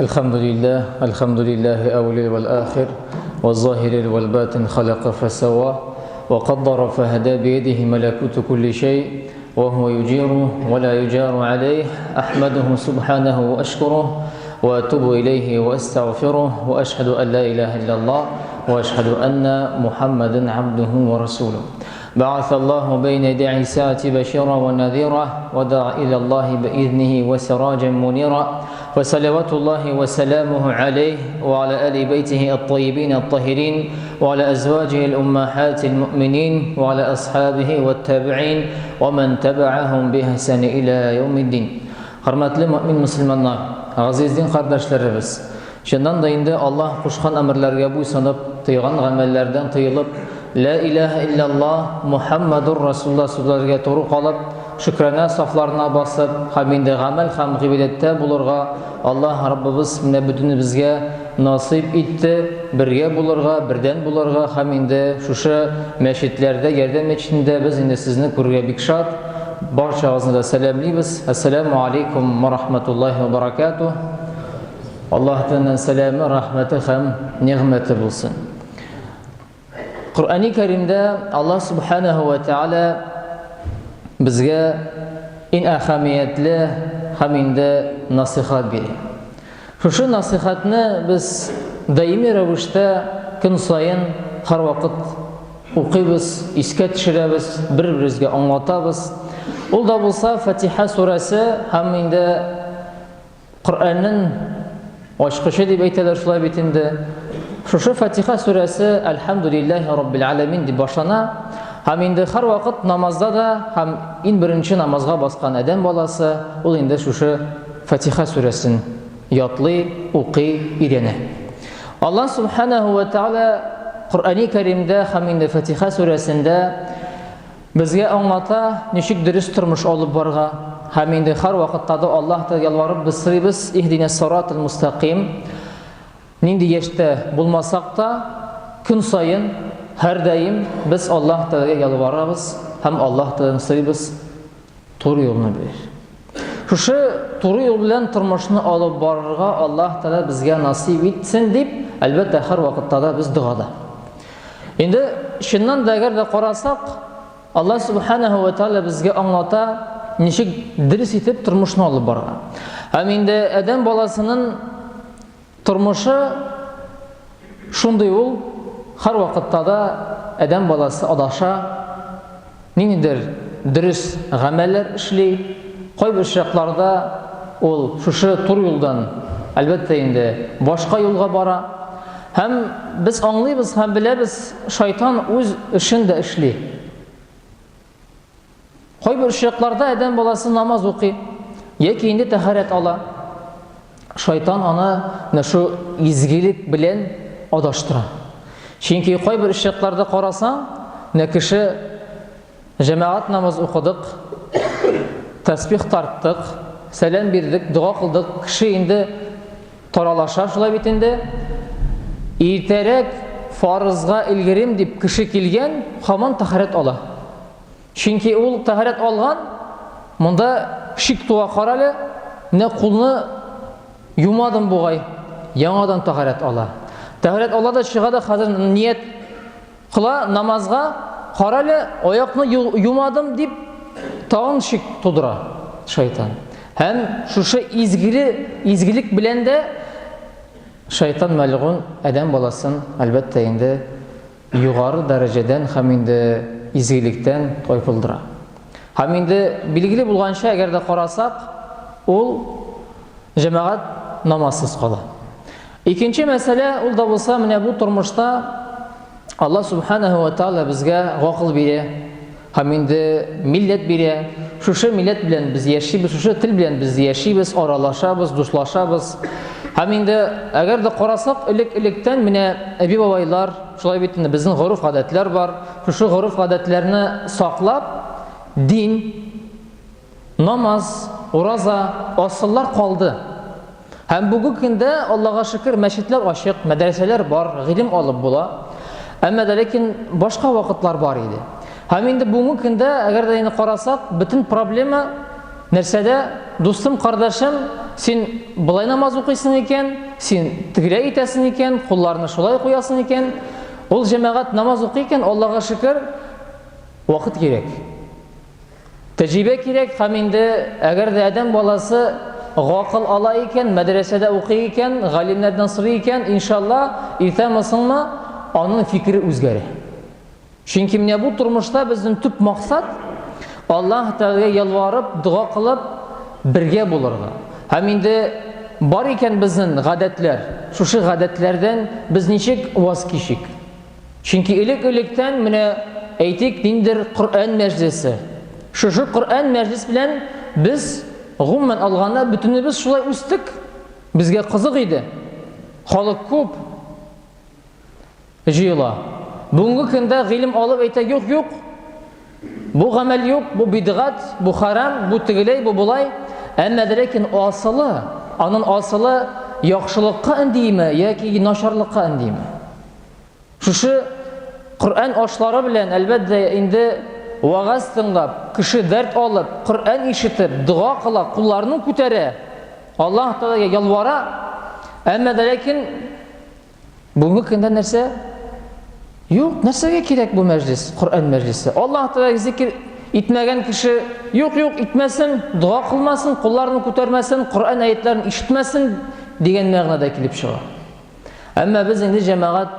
الحمد لله أول والآخر والظاهر والباطن خلق فسوى وقدر فهدى بيده ملكوت كل شيء وهو يجير ولا يجار عليه أحمده سبحانه وأشكره وأتوب إليه وأستغفره وأشهد أن لا إله إلا الله وأشهد أن محمدا عبده ورسوله بعث الله بين يدي الساعة بشيرا ونذيرا ودعا إلى الله بإذنه وسراجا منيرا وصلوات الله وسلامه عليه وعلى آل بيته الطيبين الطاهرين وعلى أزواجه الأمهات المؤمنين وعلى أصحابه والتابعين ومن تبعهم بإحسان إلى يوم الدين. Hörmətli mümin müsəlmanlar, əziz din qardaşlarımız, şundan da indi Allah qoşqan əmrlərə boysunub, tıyğan əməllərdən tıyılıb, La ilahe illallah Muhammedur Rasulullah sözlərə toru qalıb, şükrənə saflarına basıb, həmində əməl həm qibadətdə bulurğa Allah Rabbimiz bütün bizə nasib etdi, birgə bulurğa, birdən bulurğa, həmində şuşa məşidlərdə, yerdə məşidində biz indi sizni görürgə bik şad. Barçağızını da selamlayız. Esselamu aleykum ve rahmetullahi ve berekatuh. Allah'tan selamı, rahmeti hem nimeti bulsun. Kur'an-ı Kerim'de Allah Subhanahu ve Teala bizge en ahamiyetli haminde nasihat verir. Şu nasihatını biz daimi rəvişdə gün sayın her vakit okuyuz, iske düşürəbiz, bir-birimizə anlatabiliriz. Ol da bulsa Fatiha suresi haminde Kur'an'ın aşkışı deyip eyteler şulay bitinde. Şu Fatiha suresi Elhamdülillahi Rabbil Alemin deyip başlana. Haminde her vakit namazda da hem in birinci namazga baskan eden balası ol indi şu Fatiha suresini yatlı, okuy, irene. Allah Subhanahu ve Teala Kur'an-ı Kerim'de haminde Fatiha suresinde bizge anlata nişik dürüst turmuş olup barga haminde har vakitta da Allah da yalvarıp biz ihdine sıratal mustaqim nindi yeşte bulmasak da gün sayın her daim biz Allah da yalvarırız hem Allah da biz doğru yolunu verir. Şu doğru yol bilen turmuşunu alıp barga Allah da bizge nasip etsin deyip elbette her vakitta da biz duada. Şimdi şundan da eğer de qarasak Allah Subhanahu ve Teala bizge anlata nişik diriz etip turmuşunu alıp barga. Hem indi eden balasının turmuşu şunday ol, her vakitta da eden balası adaşa ninidir diriz gameller işli, koy bir şaklarda ol şu tur yoldan elbette indi başka yolga bara. Hem biz anlayız hem bilebiz şeytan öz işinde işli. Koy bir şaklarda eden balası namaz okuy, yeki indi taharet ala. Şeytan ana şu izgilik bilen adaştıra. Çünkü koy bir şaklarda qarasan, ne kişi cemaat namaz okuduk, tesbih tarttık, selam birdik, dua kıldık, kişi indi toralaşar şulay bitinde. İrterek farzga ilgirim deyip kişi kilgen, haman taharet ala. Çünkü ol taharet algan, munda şik tuğa qaralı, ne kulunu yumadım buğay, yanadan taharet ala. Taharet ala da çığa da hazır niyet kıla namazga qaralı, ayakını yumadım deyip tağın şik tudura şeytan. Hem şu izgilik bilen de şeytan melğun eden balasın elbette indi yukarı dereceden hem indi izgilikten toypıldıra. Hem indi bilgili bulgan şey eğer de qarasak ol cemaat namazsız kala. İkinci mesele ol da bulsa mine bu turmuşta Allah Subhanahu ve Teala bizge akıl bire, hem indi millet bire, şu millet bilen biz yaşayız, şu til bilen biz yaşayız, aralaşabız, dostlaşabız. Hem indi eğer de qarasak ilikten mine ebi babaylar şulay bitinde bizim guruf adetler var. Şu guruf adetlerini saklap din, namaz, oraza, asıllar kaldı. Hem bugün de Allah'a şükür meşitler açık, medreseler var, ilim alıp bula. Ama lakin başka vakitler var idi. Hem indi bugün de eğer de qarasak bütün problemi nersede dostum kardeşim sen былай намаз укыйсың икән, син тегеләй итәсең икән, кулларны шулай куясың икән. Ул җәмәгать намаз укый икән, Аллаһка шөкер, вакыт кирәк. Тәҗрибә кирәк, һәм инде әгәр дә адәм баласы гакыл ала икән, мәдрәсәдә укый икән, галимнәрдән сорый икән, иншалла, иртәме-соңмы аның фикере үзгәрә. Чөнки менә бу тормышта безнең төп максат Аллаһ Тәгаләгә ялварып, дуа кылып бергә булырга. Һәм инде бар икән безнең гадәтләр. Шушы гадәтләрдән без ничек ваз кичик? Чөнки элек-электән менә әйтик, ниндер Коръән мәҗлесе. Шушы Коръән мәҗлес белән без гомумән алганда бөтенебез шулай үстек. Безгә кызык иде. Халык күп җыела. Бүгенге көндә гыйлем алып әйтә, юк, бу гамәл юк, бу бидгат, бу харам, бу тегеләй, бу булай. Әмма ләкин асылы, аның асылы яхшылыкка индиме яки начарлыкка индиме? Шушы Коръән ашлары белән әлбәттә инде вагаз тыңлап, кеше дәрт алып, Коръән ишетеп, дуа кыла, кулларын күтәрә, Аллаһ Тәгаләгә ялвара. Әмма ләкин бүгенге көндә нәрсә? Юк, нәрсәгә кирәк бу мәҗлис, Коръән мәҗлисе? Аллаһ Тәгаләгә зикр итмәгән кеше юк, итмәсен, дуа кылмасын, кулларын күтәрмәсен, Коръән аятларын ишетмәсен дигән мәгънәдә килеп чыга. Әмма без инде җәмәгать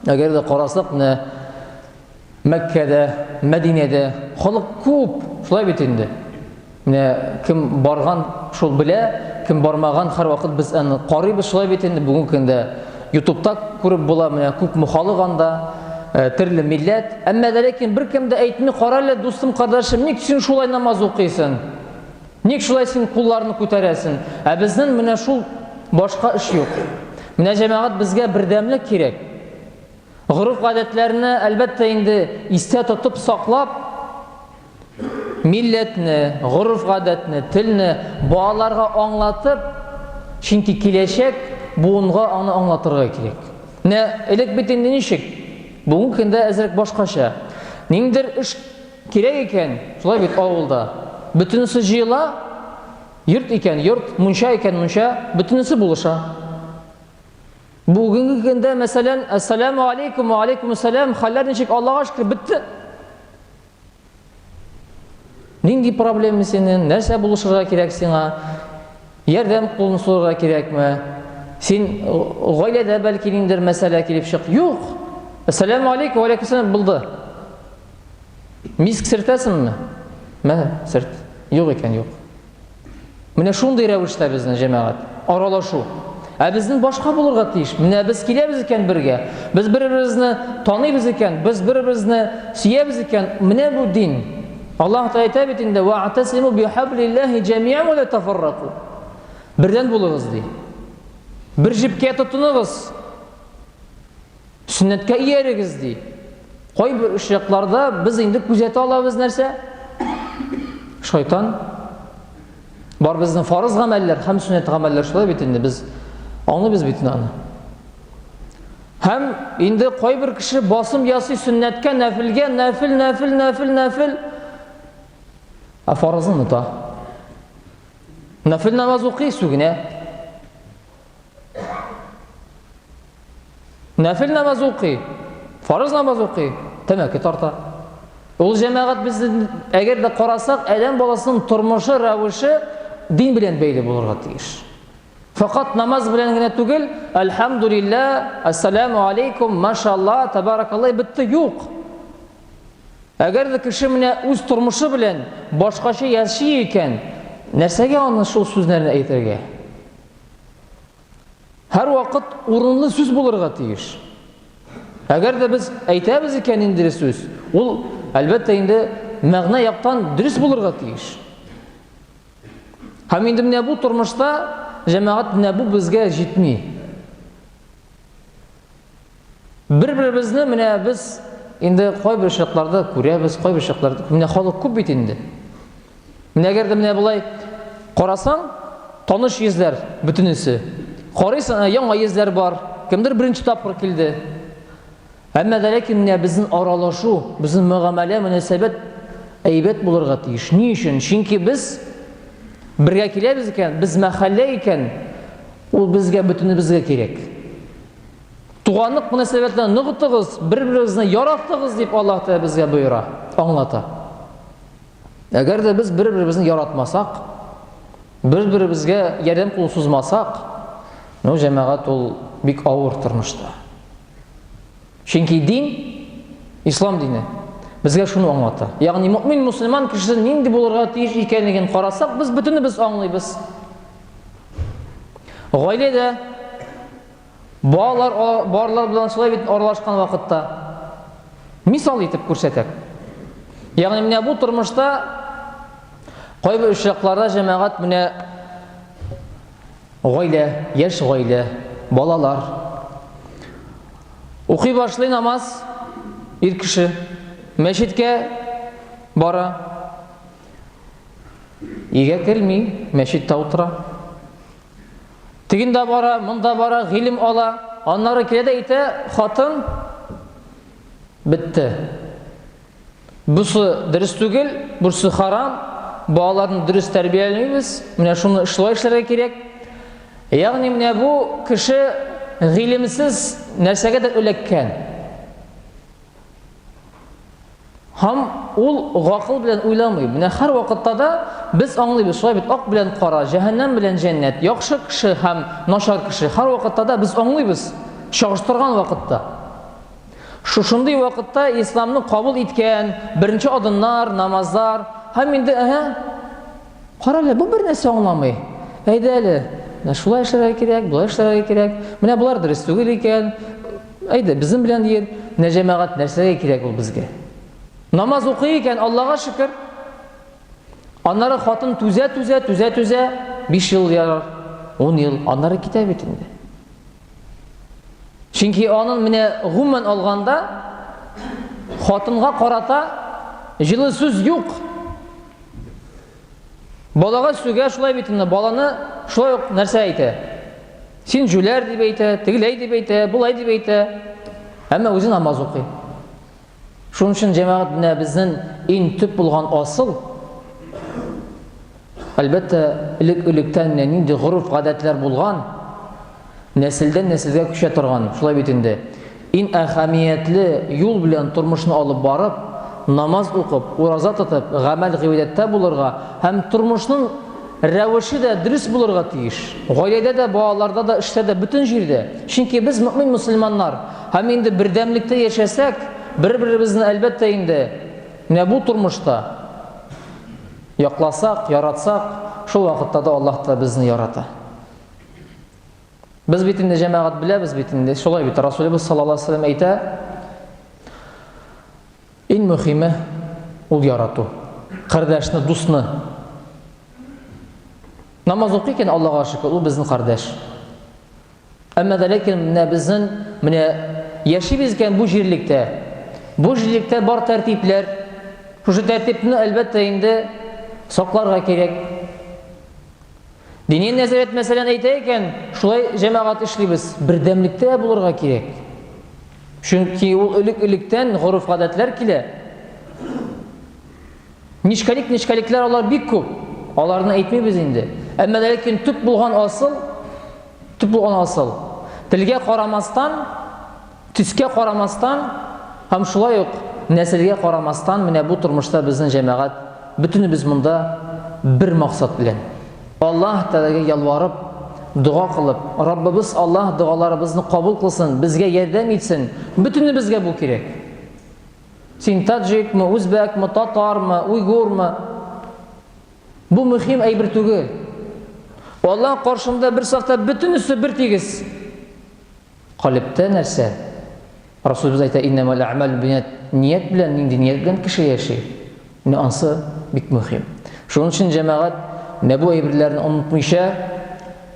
әгәр дә карасак, менә Мәккәдә, Мәдинәдә халык күп, шулай бит инде. Менә кем барган шул белә, кем бармаган һәрвакыт без аны карыйбыз, шулай бит инде. Бүгенге көндә YouTube'та күреп була, менә күп халык анда, төрле милләт. Әмма ләкин беркем дә әйтми, кара әле, дустым, кардашым, ник син шулай намаз укыйсың? Ник шулай син кулларны күтәрәсең? Безнең менә шул башка эш юк. Менә җәмәгать безгә бердәмлек кирәк. Гырыф гадәтләрне әлбәттә инде истә тотып саклап, милләтне, гырыф гадәтне, телне балаларга аңлатып, чөнки киләчәк буынга аны аңлатырга кирәк. Менә элек бит инде ничек? Бүгенге көндә әзрәк башкача. Ниндер эш кирәк икән, шулай бит авылда. Бөтенесе җыела, йорт икән, йорт, мунча икән, мунча, бөтенесе булыша. Бүгенге көндә мәсәлән, ассаламу алейкум, ва алейкум ассалам, хәлләр ничек? Аллаһка шөкер, бетте. Нинди проблема синең? Нәрсә булышырга кирәк сиңа? Ярдәм кулын сорарга кирәкме? Син гаиләдә бәлки ниндер мәсьәлә килеп чык. Юк. Ассаламу алейкум, ва алейкум ассалам булды. Миск сертәсеңме? Мә, серт. Юк икән, юк. Менә шундый рәвештә безнең җәмәгать аралашу. Безнең башка булырга тиеш. Менә без киләбез икән бергә. Без бер-беребезне таныйбыз икән, без бер-беребезне сөябез икән. Менә бу дин. Аллаһ Тәгалә әйтә бит инде: "Вa'тасиму бихаблиллаһи җами'ан ва ла тафаррaqu." Бердән булыгыз ди. Бер җипкә тотыныгыз. Сүннәткә иярегез ди. Кайбер эшләкләрдә без инде күзәтә алабыз нәрсә? Шайтан. Бар безнең фарыз гамәлләр һәм сүннәт гамәлләр шулай бит инде без аңлыйбыз бит аны. Һәм инде кайбер кеше басым ясый сүннәткә, нәфилгә, нәфил. Фарызны оныта. Нәфил намаз укый сүгенә. Нәфил намаз укый, фарыз намаз укый, тәмәке тарта. Ул җәмәгать безнең әгәр дә карасак, адәм баласының тормышы, рәвеше дин белән бәйле булырга тиеш. Фақат намаз белән генә түгел, альхамдулилlah, ассаламу алейкум, машалла, табаракаллах, битте, юк. Әгәр дә кеше менә үз тормышы белән башкача яши икән, нәрсәгә аны шул сүзләрне әйтергә? Һәр вакыт урынлы сүз булырга тиеш. Әгәр дә без әйтәбез икән инде сүз, ул әлбәттә инде мәгънә яктан дөрес булырга тиеш. Һәм инде менә бу тормышта җәмәгать менә бу безгә җитми. Бер-беребезне менә без инде кайбер шартларда күрәбез, кайбер шартларда менә халык күп бит инде. Менә әгәр дә менә булай карасаң, таныш йөзләр бөтенесе. Карыйсың, яңа йөзләр бар. Кемдер беренче тапкыр килде. Әмма ләкин менә безнең аралашу, безнең мөгамәлә, мөнәсәбәт әйбәт булырга тиеш. Ни өчен? Чөнки без бергә киләбез икән, без мәхәллә икән, ул безгә бөтенебезгә кирәк. Туганлык мөнәсәбәтләрен ныгытыгыз, бер-берегезне яратыгыз дип Аллаһ Тәгалә безгә боера, аңлата. Әгәр дә без бер-беребезне яратмасак, бер-беребезгә ярдәм кулын сузмасак, җәмәгать ул бик авыр тормышта. Чөнки дин, ислам дине, безгә шуны аңлата. Ягъни мөэмин, мусульман кеше нинди булырга тиеш икәнлеген карасак, без бөтенебез аңлыйбыз. Гаиләдә балалар белән шулай бит аралашкан вакытта мисал итеп күрсәтәк. Ягъни менә бу тормышта кайбер очракларда җәмәгать менә гаилә, яшь гаилә, балалар укый башлый намаз, ир кеше мәчеткә бара, өйгә керми, мәчеттә утыра. Тегендә бара, монда бара, гыйлем ала, аннары килә дә әйтә, хатын бетте. Бусы дөрес түгел, бусы харам, балаларны дөрес тәрбияләмибез, менә шуны шулай эшләргә кирәк. Ягъни менә бу кеше гыйлемсез нәрсәгәдер эләккән. Һәм ул гакыл белән уйламый. Менә һәр вакытта да без аңлыйбыз, шулай бит ак белән кара, җәһәннәм белән җәннәт, яхшы кеше һәм начар кеше. Һәр вакытта да без аңлыйбыз, чагыштырган вакытта. Шушындый вакытта исламны кабул иткән беренче адымнар, намазлар, һәм инде кара әле, бу бер нәрсә аңламый. Әйдә әле, шулай эшләргә кирәк, булай эшләргә кирәк. Менә булар дөрес түгел икән. Әйдә, безнең белән дияр, җәмәгать нәрсәгә кирәк ул безгә? Намаз укый икән, Аллаһка шөкер. Аннары хатын түзә, 5 ел ярар, 10 ел, аннары китә бит инде. Чөнки аның менә гомумән алганда хатынга карата җылы сүз юк. Балага сүгә шулай бит инде, баланы шулай ук нәрсә әйтә. Син җүләр дип әйтә, тегеләй дип әйтә, булай дип әйтә. Әмма үзе намаз укый. Шуның өчен җәмәгать менә безнең иң төп булган асыл, әлбәттә, элек-электән нинди горыф гадәтләр булган, нәселдән нәселгә күчә торган, шулай бит инде. Иң әһәмиятле юл белән тормышны алып барып, намаз укып, ураза тотып, гамәл гыйбадәттә булырга һәм тормышның рәвеше дә дөрес булырга тиеш. Гаиләдә дә, балаларда да, эштә дә, бөтен җирдә. Чөнки без мөэмин мусульманнар һәм инде бердәмлектә яшәсәк, бер-беребезне әлбәттә инде менә бу тормышта якласак, яратсак, шул вакытта да Аллаһ та безне ярата. Без бит инде җәмәгать беләбез бит инде, шулай бит Расулыбыз саллаллаһу алейһи ва саллям әйтә: "Иң мөһиме ул ярату, кардәшне, дусны." Намаз укый икән, Аллаһка шөкер, ул безнең кардәш. Әмма дә ләкин менә безнең менә яшибез икән бу җирлектә. Бу җирлектә бар тәртипләр. Шушы тәртипне әлбәттә инде сакларга кирәк. Дини нәзарәт мәсәлән әйтә икән, шулай җәмәгать эшлибез, бердәмлектә булырга кирәк. Чөнки ул элек-электән горыф гадәтләр килә. Нишкаликләр алар бик күп. Аларны әйтмибез инде. Әмма ләкин төп булган асыл, телгә карамастан, төскә карамастан һәм шулай ук нәселгә карамастан, менә бу тормышта безнең җәмәгать бөтенебез монда бер максат белән. Аллаһ Тәгаләгә ялварып, дуа кылып, Раббыбыз Аллаһ дуаларыбызны кабул кылсын, безгә ярдәм итсен. Бөтенебезгә бу кирәк. Син таджикмы, үзбәкме, татармы, уйгурмы? Бу мөһим әйбер түгел. Аллаһ каршында бер сафта бөтенесе бер тигез. Калыптә нәрсә? Расулыбыз әйтә: "Иннамал аъмалу бинният", ният белән, нинди ният белән кеше яши. Менә ансы бик мөһим. Шуның өчен җәмәгать менә бу әйберләрне онытмыйча,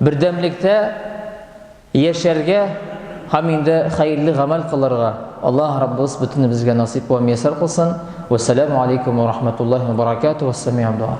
бердәмлектә яшәргә һәм инде хәерле гамәл кылырга Аллаһ Раббыбыз бөтенебезгә насыйп ва миясәр кылсын. Ва саламу алейкум ва рахматуллаһи ва баракатуһ. Ва сами'у дуа.